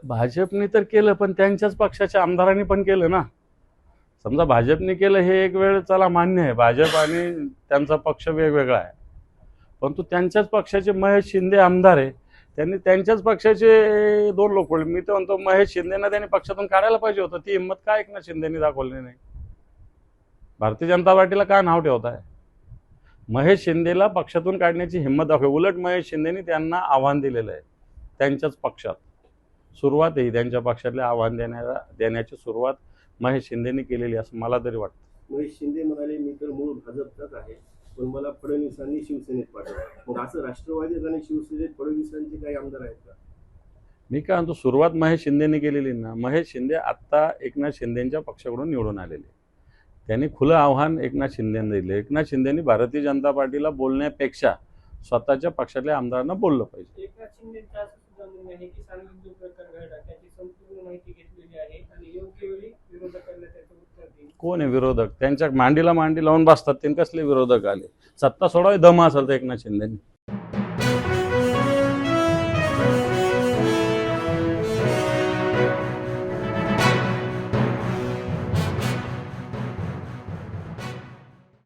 भाजपने तर केलं, पण त्यांच्याच पक्षाच्या आमदारांनी पण केलं ना. समजा भाजपने केलं हे एक वेळ चला मान्य आहे, भाजप आणि त्यांचा पक्ष वेगवेगळा आहे, परंतु त्यांच्याच पक्षाचे महेश शिंदे आमदार आहे, त्यांनी त्यांच्याच पक्षाचे दोन लोक बोलले. मी तर म्हणतो महेश शिंदेना त्यांनी पक्षातून काढायला पाहिजे होतं. ती हिंमत का एकनाथ शिंदेनी दाखवली नाही? भारतीय जनता पार्टीला का नाव ठेवताय? महेश शिंदेला पक्षातून काढण्याची हिंमत दाखव. उलट महेश शिंदेनी त्यांना आव्हान दिलेलं आहे. त्यांच्याच पक्षात सुरुवात आहे, त्यांच्या पक्षातले आव्हान देण्याची सुरुवात महेश शिंदेनी केलेली असं मला तरी वाटतं. महेश शिंदे म्हणाले मी तर मूळ भाजपचाच आहे, पण मला फडणवीसांनी शिवसेनेत पाठवलं. मग असं राष्ट्रवादीत आणि शिवसेनेत फडणवीसांचे काही आमदार आहेत का? मी काय म्हणतो, सुरुवात महेश शिंदेनी केलेली ना. महेश शिंदे आत्ता एकनाथ शिंदेच्या पक्षाकडून निवडून आलेले. त्यांनी खुलं आव्हान एकनाथ शिंदेने दिले. एकनाथ शिंदेनी भारतीय जनता पार्टीला बोलण्यापेक्षा स्वतःच्या पक्षातल्या आमदारांना बोललं पाहिजे. एकनाथ शिंदेंचं असं सुद्धा म्हणणं आहे की सांगलीत जो प्रकार घडला त्याची संपूर्ण माहिती घेतलेली आहे आणि योग्य वेळी विरोधकांना त्याचं उत्तर देईल. कोण आहे विरोधक? त्यांच्या मांडीला मांडी लावून बसतात. ते कसले विरोधक आले? सत्ता सोडावी दम असेल तर एकनाथ शिंदेनी